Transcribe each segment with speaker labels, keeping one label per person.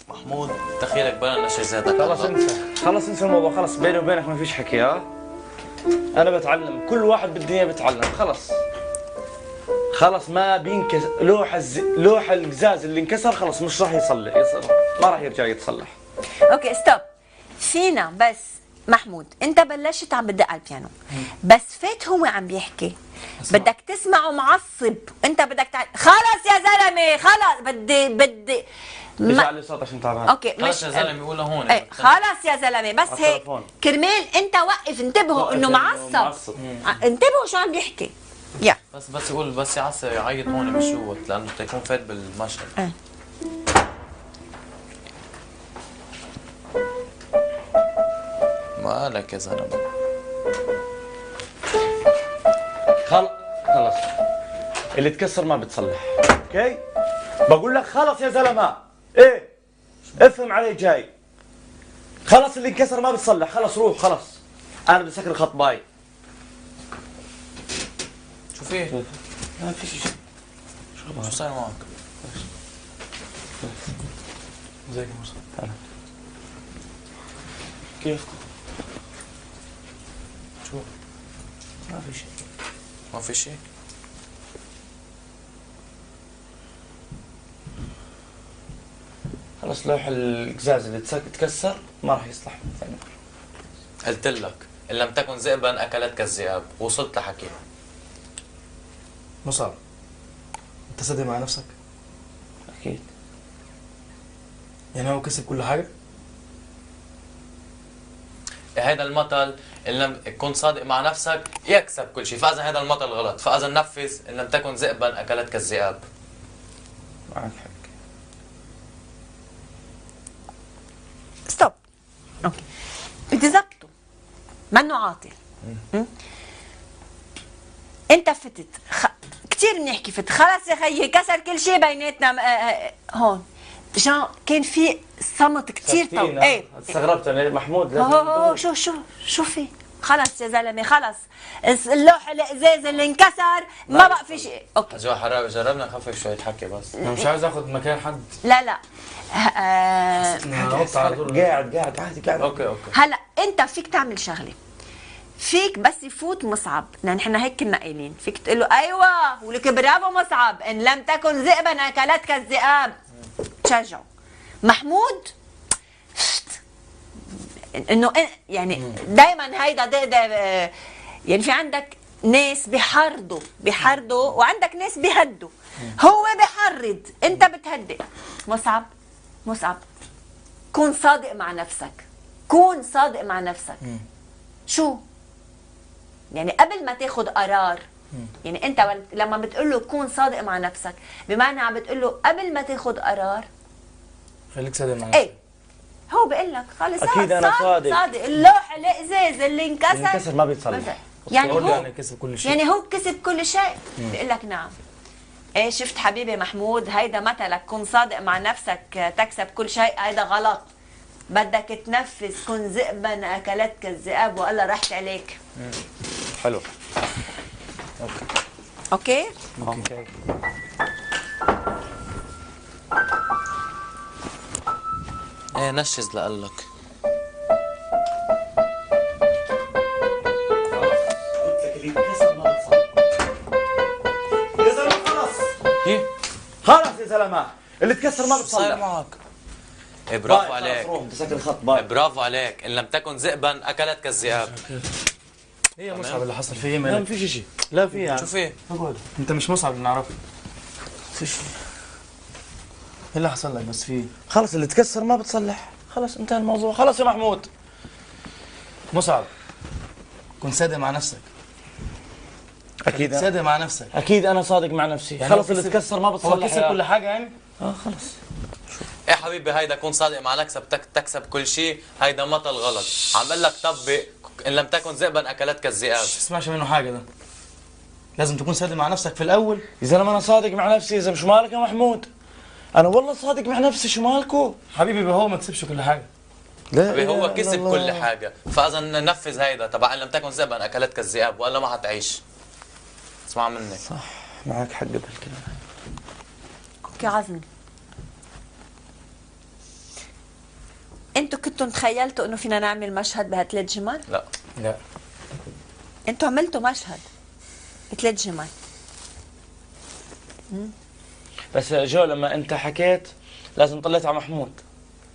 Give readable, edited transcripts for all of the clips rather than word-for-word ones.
Speaker 1: محمود تخيلك بلا نشز هذا.
Speaker 2: خلص انسى، خلص انسى الموضوع، خلص بيني وبينك ما فيش حكي. ها انا بتعلم، كل واحد بالدنيا بتعلم. خلص خلص ما بينكسر لوح القزاز اللي انكسر، خلص مش راح يصلح، ما راح يرجع يتصلح.
Speaker 3: اوكي ستوب. فينا بس محمود انت بلشت عم بدق على البيانو، بس فات هو عم بيحكي بدك تسمعه معصب، انت بدك خلص يا زلمه خلص. بدي
Speaker 2: اجعل لي صوت عشان تعبان.
Speaker 3: اوكي
Speaker 1: خلص يا زلمه قولها هون.
Speaker 3: ايه خلص يا زلمه بس هيك كرمال انت وقف، انتبهوا انه معصب. انتبهوا شو عم بيحكي. يا
Speaker 1: بس يقول بس يعصب يعيط هون مش جوت لانه تكون فات بالمشهد. ما قالك يا زلمه.
Speaker 2: خلص اللي تكسر ما بتصلح. اوكي بقول لك خلص يا زلمه. ايه افهم علي جاي. خلص اللي انكسر ما بتصلح، خلص روح خلص. انا بدي اسكر الخط باي.
Speaker 1: شو فيه؟
Speaker 2: ما في شيء.
Speaker 1: شو صار معك؟
Speaker 2: ازيك يا موسى؟ هلا. كيف؟
Speaker 1: شو؟
Speaker 2: ما في شيء.
Speaker 1: ما في شيء؟
Speaker 2: خلص لوح القزاز اللي تكسر ما راح يصلح ثاني مرة.
Speaker 1: قلت لك ان لم تكن ذئبا اكلتك الذئاب، وصلت لحكي.
Speaker 4: مصعب انت صادق مع نفسك؟
Speaker 2: اكيد.
Speaker 4: يعني هو كسب كل حاجه؟
Speaker 1: هذا المثل ان لم تكن صادق مع نفسك يكسب كل شيء، فاذا هذا المثل غلط، فاذا نفذ ان لم تكن ذئبا اكلتك الذئاب.
Speaker 2: معك حق.
Speaker 3: ستوب. اوكي بدي ظبطه منه عاطل. انت فتت كثير بنحكي فت، خلص يا خيي كسر كل شيء بيناتنا. هون جان كان في صمت كثير طويل. ايه
Speaker 2: استغربت انا محمود.
Speaker 3: شو في؟ خلص يا زلمه خلص. اللوح الازاز اللي انكسر ما بقى في شيء. اوكي
Speaker 1: جربنا نخفف شويه حكي بس.
Speaker 4: انا مش عايز اخذ مكان حد.
Speaker 3: لا
Speaker 2: قاعد عادي قاعد.
Speaker 1: اوكي
Speaker 3: هلا انت فيك تعمل شغله، فيك بس يفوت مصعب، نحن هيك كنا قايلين، فيك تقول له ايوه ولك برافو مصعب ان لم تكن ذئبا اكلتك الذئاب، تشجعه. محمود انه يعني دائما هيدا يعني في عندك ناس بيحرضوا وعندك ناس بيهدوا. هو بيحرض انت بتهدئ. مصعب كون صادق مع نفسك. شو يعني قبل ما تاخذ قرار، يعني انت لما بتقول له كون صادق مع نفسك بمعنى عم بتقول له قبل ما تاخذ قرار
Speaker 4: خليك صادق مع نفسك.
Speaker 3: ايه هو بقول لك خلص
Speaker 2: اكيد انا صادق.
Speaker 3: اللوح الازاز اللي انكسر
Speaker 2: ما بيتصلح.
Speaker 3: يعني هو
Speaker 4: يعني كسب كل شيء.
Speaker 3: يعني هو كسب كل شيء. بقول لك نعم. ايه شفت حبيبي محمود، هيدا مثلك كن صادق مع نفسك تكسب كل شيء، هيدا غلط. بدك تنفذ كن ذئبا اكلتك الذئاب والله راحت عليك.
Speaker 2: حلو.
Speaker 3: اوكي
Speaker 1: ايه نشز لقلك.
Speaker 2: يا زلمه خلص.
Speaker 1: ايه
Speaker 2: خلص يا زلمه اللي تكسر ما
Speaker 1: شو صاير
Speaker 2: بتصلح.
Speaker 1: معك؟ ايه برافو عليك.
Speaker 2: تسكر الخط باي.
Speaker 1: برافو عليك ان لم تكن ذئبا اكلتك الذئاب.
Speaker 4: ايه يا مصعب اللي حصل فيه؟
Speaker 2: لا ما في شيء. لا في يعني.
Speaker 1: شو فيه؟
Speaker 4: انت مش مصعب اللي نعرفه.
Speaker 2: في شيء.
Speaker 4: ايه اللي حصل لك بس فيه؟
Speaker 2: خلص اللي تكسر ما بتصلح، خلص انتهى الموضوع. خلص يا محمود.
Speaker 4: مصعب كن صادق مع نفسك.
Speaker 2: اكيد
Speaker 4: صادق مع نفسك.
Speaker 2: اكيد انا صادق مع نفسي.
Speaker 4: يعني
Speaker 2: خلص اللي تكسر ما بتصلح.
Speaker 4: هو كسب كل حاجه يعني؟
Speaker 2: خلص.
Speaker 1: ايه حبيبي هيدا كون صادق مع نفسك تكسب كل شيء، هيدا مثل غلط. عم بقول لك طبق ان لم تكن ذئبا اكلتك الذئاب.
Speaker 4: تسمعش منه حاجه ده. لازم تكون صادق مع نفسك في الاول.
Speaker 2: يا زلمه انا صادق مع نفسي. يا زلمه شو مالك يا محمود؟ انا والله صادق مع نفسي. شو مالكو
Speaker 4: حبيبي هو ما كسبش كل حاجه.
Speaker 2: لا
Speaker 1: هو كسب كل حاجه، فاذا ننفذ هيدا تبع ان لم تكن ذئبا اكلتك الذئاب والا ما حتعيش. اسمع مني.
Speaker 2: صح معك حق بهالكلام.
Speaker 3: اوكي عزمي انتوا كنتوا تخيلتوا انه فينا نعمل مشهد بهالثلاث جمل؟
Speaker 1: لا
Speaker 4: لا
Speaker 3: انتوا عملتوا مشهد بثلاث جمل.
Speaker 2: بس جو لما انت حكيت لازم طلعت على محمود،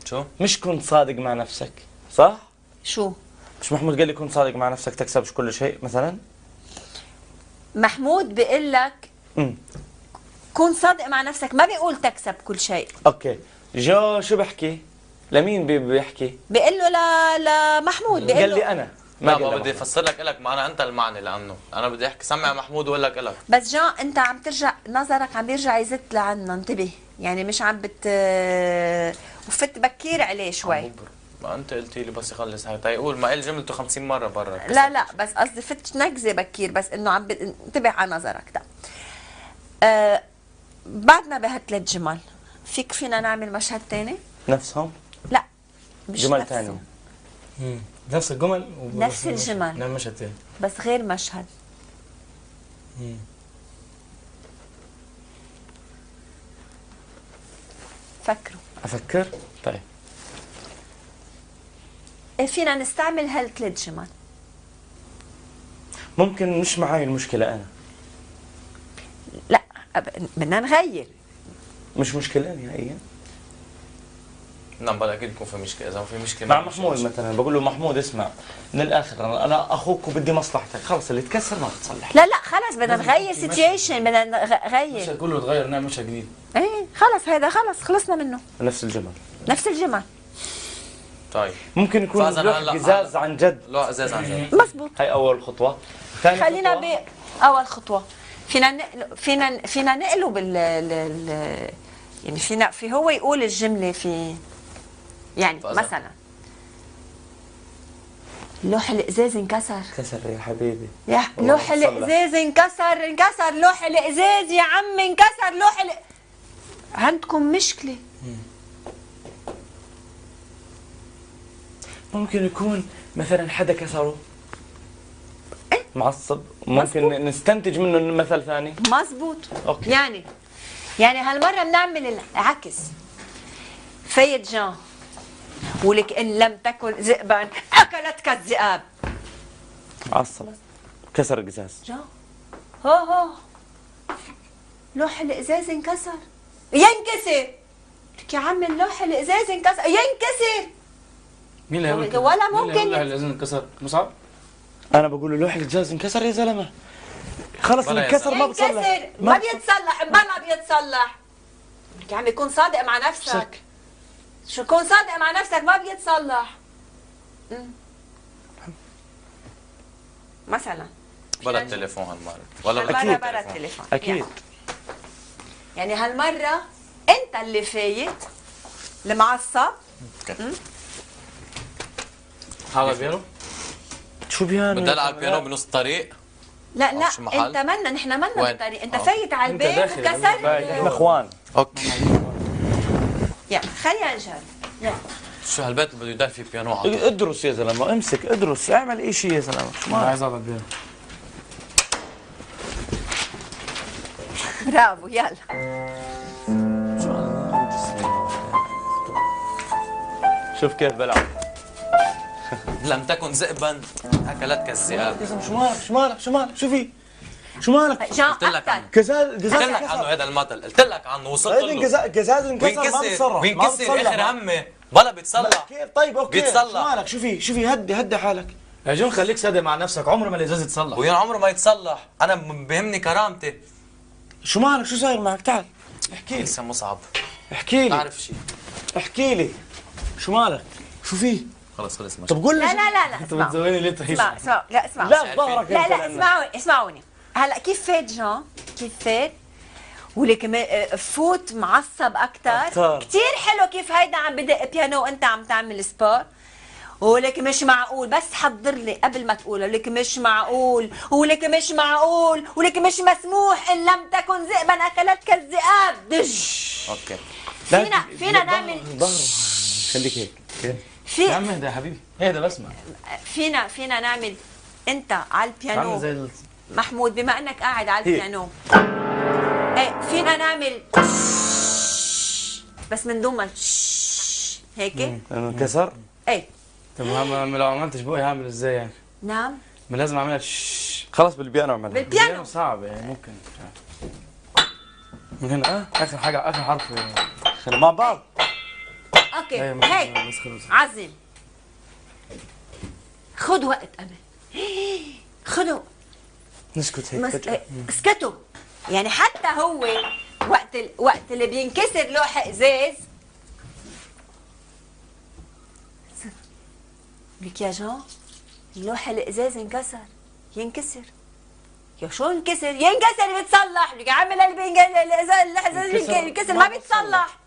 Speaker 1: شو؟
Speaker 2: مش كنت صادق مع نفسك، صح؟
Speaker 3: شو؟
Speaker 2: مش محمود قال لي كن صادق مع نفسك تكسب كل شيء مثلا؟
Speaker 3: محمود بيقول لك
Speaker 2: امم
Speaker 3: كون صادق مع نفسك، ما بيقول تكسب كل شيء.
Speaker 2: اوكي، جو شو بحكي؟ لمين بيحكي؟
Speaker 3: بيقول له لمحمود، بيقول
Speaker 2: قال لي
Speaker 3: له
Speaker 2: انا
Speaker 1: ما
Speaker 2: قال
Speaker 1: بدي
Speaker 2: له.
Speaker 1: افسر لك معنى انت المعني لانه انا بدي احكي سمع محمود واقول لك
Speaker 3: بس جان انت عم ترجع نظرك عم بيرجع يزت لعنا، انتبه يعني مش عم وفت بكير عليه شوي.
Speaker 1: ما انت قلتي لي بس يخلص هاي تيقول ما قال جملته 50 مره برا.
Speaker 3: لا بس قصدي فت نكزه بكير، بس انه عم انتبه على نظرك ده. بعدنا بهالثلاث جمل فينا نعمل مشهد تاني؟
Speaker 2: نفسهم؟
Speaker 3: لا مش
Speaker 2: جمل
Speaker 3: نفسه.
Speaker 2: ثانية.
Speaker 4: نفس الجمل
Speaker 3: نفس الجمل.
Speaker 4: نعم مشهد تاني.
Speaker 3: بس غير مشهد. فكروا.
Speaker 2: افكر؟ طيب
Speaker 3: فينا نستعمل هالثلاث جمل.
Speaker 2: ممكن مش معي المشكلة انا.
Speaker 3: لا بدنا نغير.
Speaker 2: مش مشكلة نهائيا.
Speaker 1: نعم بلا اكيد يكون في مشكله، اذا ما في مشكله
Speaker 2: مع
Speaker 1: ما في
Speaker 2: محمود
Speaker 1: مشكلة.
Speaker 2: مثلا بقول له محمود اسمع من الاخر انا اخوك وبدي مصلحتك، خلص اللي تكسر ما بتصلح.
Speaker 3: لا خلص بدنا نغير سيتويشن، بدنا نغير.
Speaker 4: المشهد كله اتغير، نعمل مشهد جديد.
Speaker 3: ايه خلص هذا خلص خلصنا منه.
Speaker 2: نفس الجمل.
Speaker 3: نفس الجمل.
Speaker 1: طيب
Speaker 2: ممكن يكون
Speaker 1: فإذا
Speaker 2: لوح
Speaker 1: هلا-
Speaker 2: قزاز عن جد.
Speaker 1: لا ازاز عن جد.
Speaker 3: مزبوط.
Speaker 2: هاي اول خطوة. ثاني
Speaker 3: خلينا
Speaker 2: خطوة،
Speaker 3: بأول خطوة. فينا نقله يعني في هو يقول الجملة في يعني
Speaker 1: فإذا-
Speaker 3: مثلا لوح الإزاز انكسر.
Speaker 2: كسر يا حبيبي.
Speaker 3: يا
Speaker 2: والله
Speaker 3: لوح
Speaker 2: بتصلح.
Speaker 3: الإزاز انكسر لوح الإزاز يا عم انكسر عندكم مشكلة.
Speaker 2: ممكن يكون مثلا حدا كسره
Speaker 3: إيه؟
Speaker 2: معصب، ممكن
Speaker 3: مزبوط.
Speaker 2: نستنتج منه مثل ثاني.
Speaker 3: مزبوط.
Speaker 2: أوكي.
Speaker 3: يعني هالمرة بنعمل العكس. فايت جان ولك إن لم تكن ذئبا أكلتك الذئاب.
Speaker 2: عصب كسر القزاز.
Speaker 3: جان هو لوح الإزاز انكسر ينكسر. لك يا عم اللوح الإزاز انكسر ينكسر.
Speaker 4: مين اللي هيقول كده؟
Speaker 3: ولا
Speaker 4: مين اللي
Speaker 3: ممكن
Speaker 4: هيقول الإذن انكسر؟ مصعب؟
Speaker 2: انا بقول له لوح القزاز انكسر يا زلمه، خلص
Speaker 1: بلا يا
Speaker 2: انكسر ما بتصلح.
Speaker 3: ينكسر ما بيتصلح بلا بيتصلح. لك يا عم يكون صادق مع نفسك.
Speaker 2: نفسك.
Speaker 3: شو كون صادق مع نفسك ما بيتصلح. مثلا
Speaker 1: بلا التليفون هالمره ولا
Speaker 3: هالمرة
Speaker 2: أكيد.
Speaker 3: برا التليفون.
Speaker 2: اكيد.
Speaker 3: يعني هالمرة انت اللي فايت المعصب.
Speaker 4: حاضر بيانو؟
Speaker 2: شو بيانو؟
Speaker 1: بدي العب بيانو بنص الطريق.
Speaker 3: لا
Speaker 1: شو محل؟
Speaker 3: انت منا نحن منا
Speaker 1: وين؟
Speaker 3: بالطريق، انت
Speaker 1: آه.
Speaker 3: فايت على
Speaker 4: أنت
Speaker 3: البيت
Speaker 4: داخل على
Speaker 3: وكسرت.
Speaker 2: احنا اخوان.
Speaker 1: اوكي
Speaker 3: يلا خلينا نجرب. يلا
Speaker 1: شو هالبيت بده يدار فيه بيانو على طول.
Speaker 2: ادرس يا زلمه، امسك ادرس، اعمل اي شيء يا زلمه. شو
Speaker 4: أنا
Speaker 2: ما
Speaker 4: عايز ألعب بيانو.
Speaker 3: برافو يلا.
Speaker 2: شوف كيف بلعب.
Speaker 1: لم تكن ذئبا اكلتك الذئاب.
Speaker 2: يا زلمه شو مالك شو مالك شو مالك شو في؟ شو مالك؟
Speaker 3: جان
Speaker 1: قلت لك
Speaker 3: اكثر.
Speaker 1: عنه.
Speaker 2: قزاز
Speaker 1: قلت
Speaker 2: قزاز
Speaker 1: لك عنه
Speaker 2: انكسر.
Speaker 1: هذا المثل، قلت لك عنه وصلت
Speaker 2: هيدا
Speaker 1: له.
Speaker 2: قزاز انكسر ما
Speaker 1: وينكسر
Speaker 2: بتصرف ما
Speaker 1: وينكسر
Speaker 2: بتصلح.
Speaker 1: اخر همه بلا بيتصلح.
Speaker 2: كيف طيب اوكي
Speaker 1: بيتصلح.
Speaker 2: شو مالك شو في؟ شو في؟ هدي حالك.
Speaker 4: يا جون خليك صادق مع نفسك، عمر ما الإزاز يتصلح.
Speaker 1: ويا عمره ما يتصلح، انا بهمني كرامتي.
Speaker 2: شو مالك شو صاير معك؟ تعال احكي لي
Speaker 1: لسه مصعب
Speaker 2: احكي لي
Speaker 1: تعرف شيء.
Speaker 2: احكي لي شو مالك؟ شو في؟
Speaker 1: خلص ماشي.
Speaker 2: طب قول لي
Speaker 3: لا
Speaker 2: شو-
Speaker 3: لا لا لا
Speaker 4: أنت
Speaker 3: اسمعوا
Speaker 4: بتزودني ليه تعيش؟
Speaker 3: اسمعوا لا اسمعوا
Speaker 2: لا ظهرك
Speaker 3: لا
Speaker 2: أنت
Speaker 3: لا
Speaker 2: لأنك-
Speaker 3: اسمعوني هلا كيف فات جان كيف فات ولك فوت معصب
Speaker 2: أكتر.
Speaker 3: اكثر كثير حلو كيف هيدا عم بدق بيانو وانت عم تعمل سبور ولك مش معقول بس حضر لي قبل ما تقول لك مش معقول ولك مش معقول ولك مش مسموح ان لم تكن ذئبا اكلتك الذئاب دج.
Speaker 1: اوكي
Speaker 2: لا،
Speaker 3: فينا نعمل
Speaker 2: ظهر خليك هيك
Speaker 4: يا
Speaker 3: في
Speaker 4: عم اهدى يا حبيبي، اهدى بسمع.
Speaker 3: فينا نعمل انت على
Speaker 4: عامل
Speaker 3: البيانو
Speaker 4: زي
Speaker 3: محمود بما انك قاعد على
Speaker 2: هي.
Speaker 3: البيانو ايه فينا نعمل بس من دون ما هيك؟
Speaker 2: لانه انكسر.
Speaker 3: ايه
Speaker 4: طب لو عملتش بقي هعمل ازاي يعني؟
Speaker 3: نعم
Speaker 4: ما لازم اعملها
Speaker 2: خلاص بالبيانو اعملها.
Speaker 3: بالبيانو.
Speaker 4: صعب يعني ممكن مش عارف. من هنا اخر حاجه اخر حرف يعني.
Speaker 2: خلينا مع بعض.
Speaker 3: اوكي
Speaker 4: أيوة،
Speaker 3: هيك
Speaker 4: بس خلص.
Speaker 3: عظيم. خد وقت امل. خدوا
Speaker 4: نسكت هيك فجأة.
Speaker 3: اسكتوا. يعني حتى هو وقت اللي بينكسر لوح ازاز لك يا جان اللوح الازاز انكسر. ينكسر يا شو انكسر؟ ينكسر بيتصلح. لك عامل الازاز ينكسر ما بيتصلح.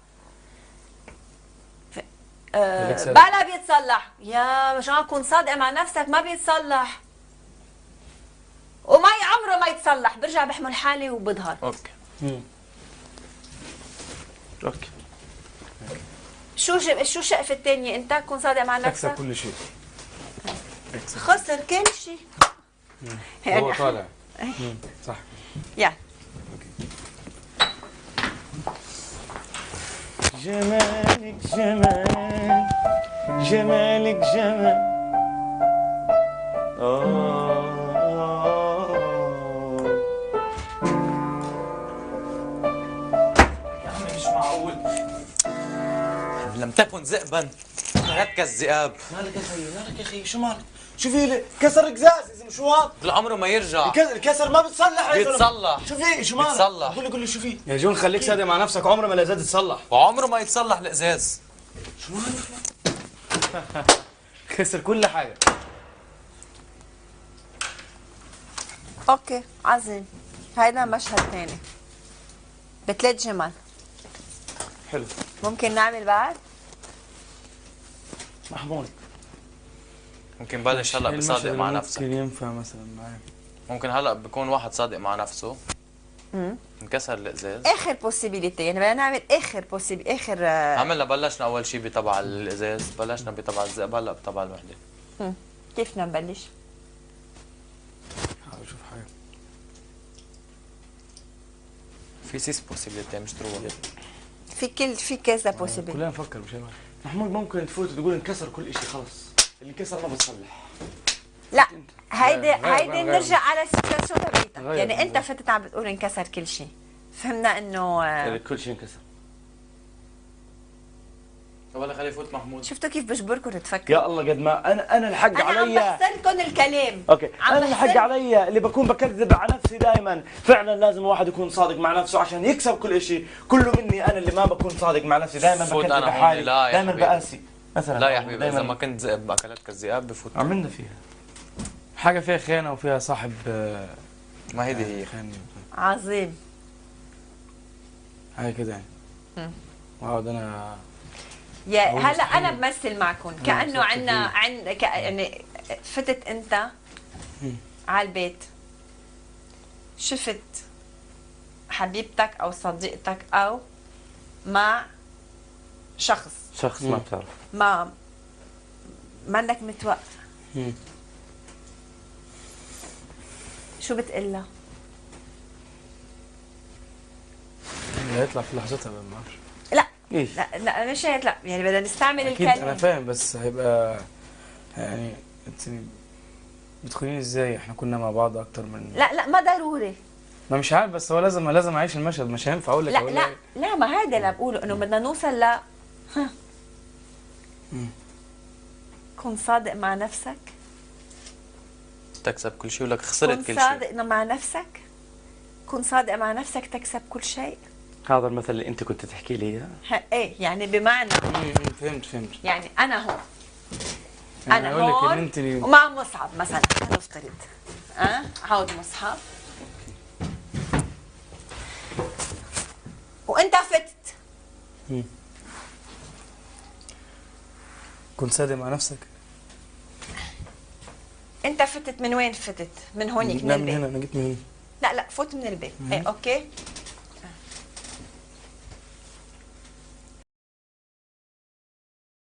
Speaker 3: بلا بيتصلح. يا مش عم تكون صادق مع نفسك. ما بيتصلح وما عمره ما يتصلح. برجع بحمل حالي وبظهر.
Speaker 1: اوكي
Speaker 2: اوكي
Speaker 3: شو شقفة الثانية؟ انت كون صادق مع
Speaker 4: تكسب
Speaker 3: نفسك.
Speaker 4: كل شيء.
Speaker 3: خسر كل شيء.
Speaker 4: هو طالع. صح.
Speaker 3: يلا
Speaker 2: جمالك جمال جمالك جمال.
Speaker 1: يا عمي مش معقول. لم تكن ذئبا هكا كالذئاب.
Speaker 2: مالك يا خيي مالك يا خيي شو مالك؟ شو في لي؟ كسر قزاز يا زلمه شو هذا؟
Speaker 1: لعمره ما يرجع.
Speaker 2: الكسر ما بتصلح يا زلمه.
Speaker 1: بيتصلح.
Speaker 2: شو في شو مالك؟
Speaker 1: بيتصلح.
Speaker 2: قول لي شو في؟
Speaker 4: يا جون خليك صادق مع نفسك عمره ما الازاز يتصلح.
Speaker 1: وعمره ما يتصلح الازاز.
Speaker 2: شو مالك؟
Speaker 4: خسر كل حاجه.
Speaker 3: اوكي عظيم. هيدا مشهد ثاني بثلاث جمل.
Speaker 2: حلو
Speaker 3: ممكن نعمل بعد؟
Speaker 2: محمود
Speaker 1: ممكن بلش هلا بصادق مع نفسك.
Speaker 4: ممكن ينفع مثلا معي.
Speaker 1: ممكن هلا بكون واحد صادق مع نفسه انكسر الازاز.
Speaker 3: اخر بوسيبيليتي. يعني بدنا نعمل اخر
Speaker 1: عملنا بلشنا اول شيء بتبع الازاز، بلشنا بتبع الذئب، هلا بتبع الوحده.
Speaker 3: كيف بدنا نبلش؟
Speaker 4: حاول اشوف حاجه.
Speaker 1: في 6 بوسيبيليتي مش تروح.
Speaker 3: في كذا بوسيبيليتي.
Speaker 4: كلنا نفكر بشيء واحد.
Speaker 2: محمود ممكن تفوت وتقول انكسر كل شيء خلص. اللي انكسر ما بتصلح.
Speaker 3: لا هيدي
Speaker 4: غير.
Speaker 3: نرجع على السيتواسيون تبعيتك.
Speaker 4: غير.
Speaker 3: يعني انت فتت عم بتقول انكسر كل شيء. فهمنا انه
Speaker 2: كل شيء انكسر.
Speaker 1: ولا خليه يفوت محمود.
Speaker 3: شفتوا كيف بجبركم تفكروا؟
Speaker 2: يا الله قد ما انا الحق
Speaker 3: انا عم
Speaker 2: علي.
Speaker 3: بحسن الكلام.
Speaker 2: اوكي
Speaker 3: عم
Speaker 2: انا الحق
Speaker 3: بحسن-
Speaker 2: علي اللي بكون بكذب على نفسي دائما. فعلا لازم الواحد يكون صادق مع نفسه عشان يكسب كل شيء. كله مني انا اللي ما بكون صادق مع نفسي. دائما
Speaker 1: فوت
Speaker 2: بكذب
Speaker 1: أنا
Speaker 2: على
Speaker 1: هون.
Speaker 2: حالي.
Speaker 1: لا يا
Speaker 2: دائما
Speaker 1: حبيبي.
Speaker 2: بقاسي مثلا.
Speaker 1: لا يا حبيبي اذا
Speaker 2: دايماً
Speaker 1: ما كنت ذئب اكلت كالذئاب بفوت.
Speaker 2: عملنا فيها.
Speaker 4: حاجه فيها خيانه وفيها صاحب
Speaker 1: ما هيدي هي.
Speaker 4: خاني.
Speaker 3: عظيم.
Speaker 4: حاجه كده يعني. واقعد انا
Speaker 3: يا
Speaker 4: أول
Speaker 3: هلا
Speaker 4: مستحيل.
Speaker 3: انا بمثل معكم كانه عندنا يعني فتت انت على البيت، شفت حبيبتك او صديقتك او مع شخص
Speaker 2: شخص ما بتعرف.
Speaker 3: ما منك متوقف. شو بتقلها؟
Speaker 4: هيطلع في لحظتها ما اعرفش.
Speaker 3: لا
Speaker 2: ايش؟
Speaker 3: لا مش هيك. لا يعني بدنا نستعمل
Speaker 4: اكيد انا
Speaker 3: الكلمة.
Speaker 4: فاهم بس هيبقى يعني انت بتخونيني ازاي؟ احنا كنا مع بعض اكتر من
Speaker 3: لا ما ضروري.
Speaker 4: ما مش عارف بس هو لازم اعيش المشهد. مش هينفع اقول لك
Speaker 3: لا ما هذا اللي بقوله انه بدنا نوصل ل كن صادق مع نفسك.
Speaker 1: تكسب كل شيء ولك خسرت
Speaker 3: كن
Speaker 1: كل شيء.
Speaker 3: صادق مع نفسك. كن صادق مع نفسك تكسب كل شيء.
Speaker 2: هذا المثل اللي انت كنت تحكي لي اياه.
Speaker 3: ايه يعني بمعنى
Speaker 4: فهمت
Speaker 3: يعني انا هون
Speaker 4: يعني
Speaker 3: انا
Speaker 4: اقول لك
Speaker 3: هون
Speaker 4: ان انت اللي
Speaker 3: ومع مصعب مثلا نفترض عود مصحف وانت فتت.
Speaker 4: كنت صادق مع نفسك.
Speaker 3: انت فتت من وين فتت؟ من هونيك من
Speaker 4: لا من
Speaker 3: البيت.
Speaker 4: هنا انا جيت من هنا.
Speaker 3: لا فوت من البيت. ايه اوكي